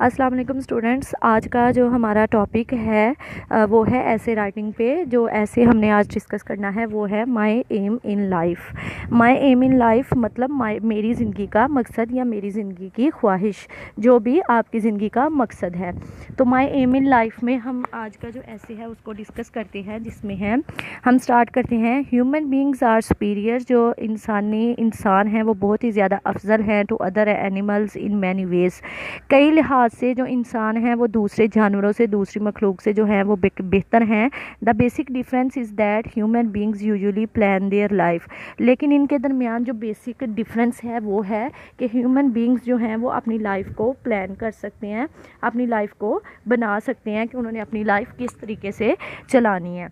अस्सलाम वालेकुम स्टूडेंट्स। आज का जो हमारा टॉपिक है वो है ऐसे राइटिंग पे। जो ऐसे हमने आज डिस्कस करना है वो है my aim in life. My aim in life मतलब मेरी ज़िंदगी का मकसद या मेरी ज़िंदगी की ख्वाहिश, जो भी आपकी ज़िंदगी का मकसद है। तो माय एम इन लाइफ में हम आज का जो ऐसे है उसको डिस्कस करते हैं, जिसमें है हम स्टार्ट करते हैं ह्यूमन बींग्स आर सुपीरियर। जो इंसान हैं वो बहुत ही ज़्यादा अफजल हैं to other animals in many ways. कई लिहाज से जो इंसान हैं वो दूसरे जानवरों से, दूसरी मखलूक से जो है वो बेहतर हैं। The basic difference is that human beings usually plan their life. लेकिन इनके दरमियान जो बेसिक डिफरेंस है वो है कि ह्यूमन बींग्स जो हैं वो अपनी लाइफ को प्लान कर सकते हैं, अपनी लाइफ को बना सकते हैं कि उन्होंने अपनी लाइफ किस तरीके से चलानी है।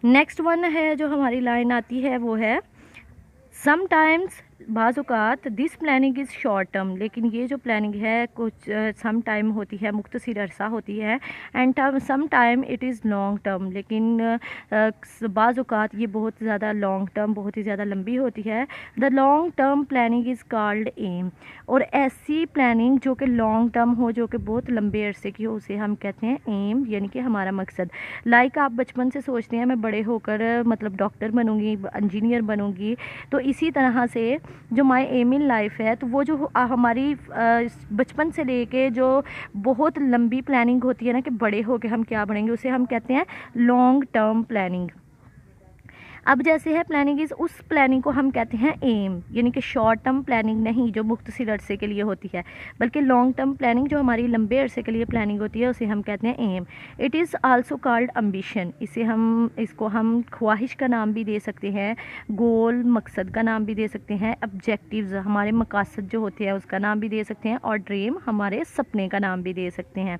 नेक्स्ट वन है जो हमारी लाइन आती है वो है समटाइम्स, बाज़-औक़ात this planning is short term. लेकिन ये जो प्लानिंग है कुछ सम टाइम होती है, मुख्तसर अरसा होती है, and some time it is long term. लेकिन बाज़-औक़ात ये बहुत ज़्यादा लॉन्ग टर्म, बहुत ही ज़्यादा लंबी होती है। The long term planning is called aim. और ऐसी प्लानिंग जो कि लॉन्ग टर्म हो, जो कि बहुत लंबे अरसे की हो, उसे हम कहते हैं एम, यानी कि हमारा मकसद। लाइक आप बचपन से सोचते हैं मैं बड़े होकर मतलब डॉक्टर बनूँगी, इंजीनियर बनूँगी। तो इसी तरह से जो माय एम इन लाइफ है, तो वो जो हमारी बचपन से लेके जो बहुत लंबी प्लानिंग होती है ना कि बड़े होके हम क्या बनेंगे, उसे हम कहते हैं लॉन्ग टर्म प्लानिंग। अब जैसे है प्लानिंग इज़, उस प्लानिंग को हम कहते हैं एम, यानी कि शॉर्ट टर्म प्लानिंग नहीं जो मुख्तसर अरसे के लिए होती है, बल्कि लॉन्ग टर्म प्लानिंग जो हमारी लंबे अरसे के लिए प्लानिंग होती है उसे हम कहते हैं aim. It is also called ambition. इसको हम ख्वाहिश का नाम भी दे सकते हैं, गोल मकसद का नाम भी दे सकते हैं, ऑब्जेक्टिव्स हमारे मकासद जो होते हैं उसका नाम भी दे सकते हैं, और ड्रीम हमारे सपने का नाम भी दे सकते हैं।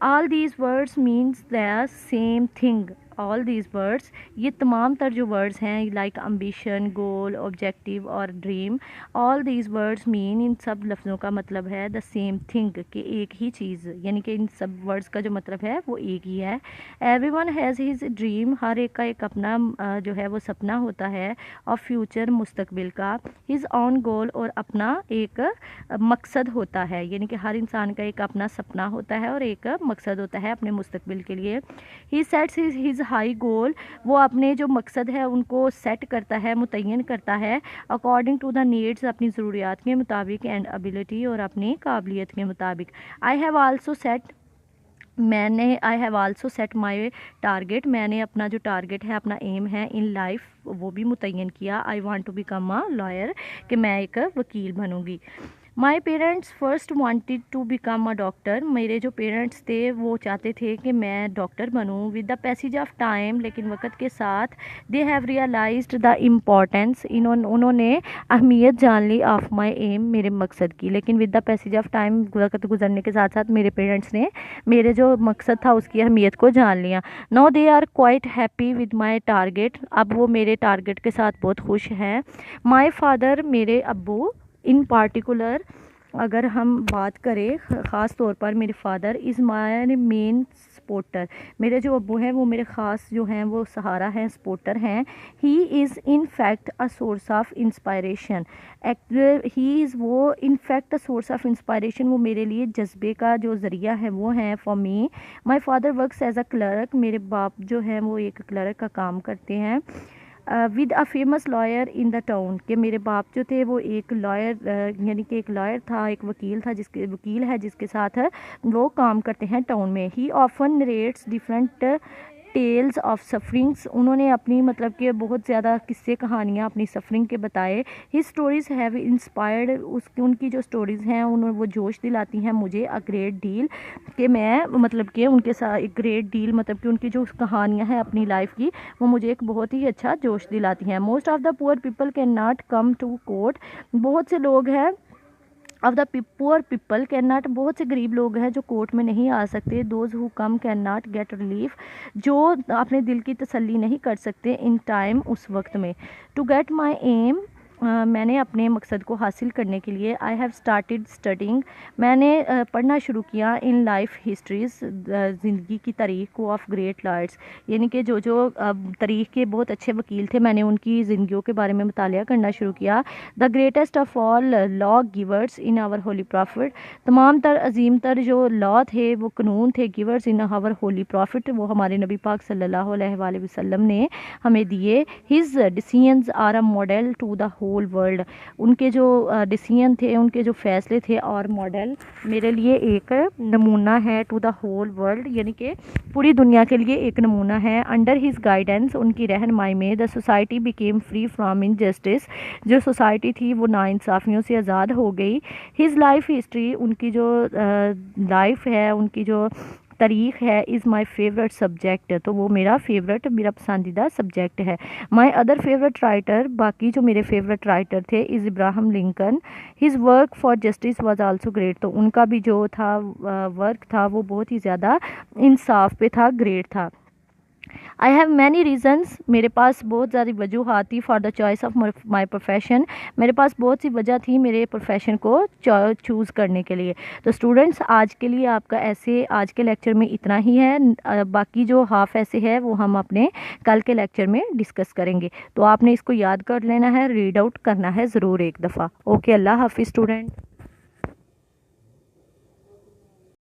All these words means the same thing. All these words, ये तमाम तर जो वर्ड्स हैं लाइक अम्बिशन, गोल, ऑब्जेक्टिव और dream, all these words mean, इन सब लफ्ज़ों का मतलब है द सेम थिंग, कि एक ही चीज़, यानी कि इन सब वर्ड्स का जो मतलब है वो एक ही है। एवरीवन हैज़ हिज ड्रीम, हर एक का एक अपना जो है वो सपना होता है, और फ्यूचर मुस्तकबिल का, हिज ऑन गोल, और अपना एक मकसद होता है, यानी कि हर इंसान का एक अपना सपना होता है और एक मकसद होता है अपने मुस्तकबिल के लिए। ही सेट्स हिज हाई गोल, वो अपने जो मकसद है उनको सेट करता है, मुतय्यन करता है, अकॉर्डिंग टू द नीड्स, अपनी ज़रूरियात के मुताबिक, एंड एबिलिटी, और अपनी काबिलियत के मुताबिक। I have also set my target, मैंने अपना जो टारगेट है, अपना एम है इन लाइफ, वो भी मुतय्यन किया। I want to become a lawyer, कि मैं एक वकील बनूँगी। My parents first wanted to become a doctor, मेरे जो पेरेंट्स थे वो चाहते थे कि मैं डॉक्टर बनूं। With the passage of time, लेकिन वक्त के साथ, they have realised the importance, उन्होंने अहमियत जान ली ऑफ माई एम, मेरे मकसद की। लेकिन with the passage of time, वक्त गुजरने के साथ साथ मेरे पेरेंट्स ने मेरे जो मकसद था उसकी अहमियत को जान लिया। Now they are quite happy with my target, अब वो मेरे टारगेट के साथ बहुत खुश हैं। माई फादर, मेरे अब्बू, इन पार्टिकुलर अगर हम बात करें ख़ास तौर पर, मेरे father is my main supporter, मेरे जो अब्बू हैं वो मेरे ख़ास जो हैं वो सहारा हैं, सपोर्टर हैं। He is in fact a source of inspiration, he is वो in fact a source of inspiration, वो मेरे लिए जज्बे का जो ज़रिया है वो है for me. My father works as a clerk, मेरे बाप जो हैं वो एक क्लर्क का काम करते हैं। With a famous lawyer in the town, के मेरे बाप जो थे वो एक लॉयर यानी कि एक लॉयर था, एक वकील है जिसके साथ वो काम करते हैं टाउन में। He often narrates different tales of sufferings, उन्होंने अपनी मतलब कि बहुत ज़्यादा किस्से कहानियाँ अपनी सफरिंग के बताए। ही स्टोरीज़ हैव इंस्पायर्ड, उनकी जो स्टोरीज़ हैं उन्होंने वो जोश दिलाती हैं मुझे अ ग्रेट डील, कि मैं मतलब कि उनके साथ एक ग्रेट डील, मतलब कि उनकी जो कहानियाँ हैं अपनी लाइफ की, वो मुझे एक बहुत ही अच्छा जोश दिलाती हैं। Most of the poor people can not come to court, बहुत से लोग हैं of the poor people can not, बहुत से गरीब लोग हैं जो कोर्ट में नहीं आ सकते। Those who come can not get relief, जो अपने दिल की तसल्ली नहीं कर सकते इन टाइम, उस वक्त में। टू गेट माई एम, मैंने अपने मकसद को हासिल करने के लिए आई हैव स्टार्टेड स्टडिंग, मैंने पढ़ना शुरू किया इन लाइफ हिस्ट्रीज़, ज़िंदगी की तारीख को ऑफ ग्रेट लॉयर्स, यानी कि जो जो तारीख के बहुत अच्छे वकील थे, मैंने उनकी ज़िंदगियों के बारे में मुतालिया करना शुरू किया। The greatest of all law givers in our holy prophet, तमाम तर अजीम तर जो लॉ थे, वो कानून थे, givers in our holy prophet, वो हमारे नबी पाक सल्लल्लाहु अलैहि वसल्लम ने हमें दिए। His decisions are a model to the whole world, उनके जो डिसीजन थे, उनके जो फैसले थे और मॉडल मेरे लिए एक नमूना है टू द होल वर्ल्ड, यानी कि पूरी दुनिया के लिए एक नमूना है। अंडर हिज गाइडेंस, उनकी रहनुमाई में, the society became free from injustice, जो सोसाइटी थी वो नाइंसाफ़ियों से आज़ाद हो गई। हिज लाइफ हिस्ट्री, उनकी जो लाइफ है, उनकी जो तारीख़ है, इज़ माई फेवरेट सब्जेक्ट, तो वो मेरा मेरा पसंदीदा सब्जेक्ट है। माई अदर फेवरेट राइटर, बाकी जो मेरे फेवरेट राइटर थे, is Abraham Lincoln, his work for justice was also great, तो उनका भी जो था वर्क था वो बहुत ही ज़्यादा इंसाफ पे था, ग्रेट था। आई हैव मैनी रीज़न्स, मेरे पास बहुत ज़्यादा वजूहात थी for the choice of my profession, मेरे पास बहुत सी वजह थी मेरे प्रोफेशन को चूज़ करने के लिए। तो स्टूडेंट्स, आज के लिए आपका ऐसे आज के लेक्चर में इतना ही है, बाकी जो हाफ ऐसे है वो हम अपने कल के लेक्चर में डिस्कस करेंगे। तो आपने इसको याद कर लेना है, रीड आउट करना है ज़रूर एक दफ़ा। ओके, अल्लाह हाफिज़ स्टूडेंट।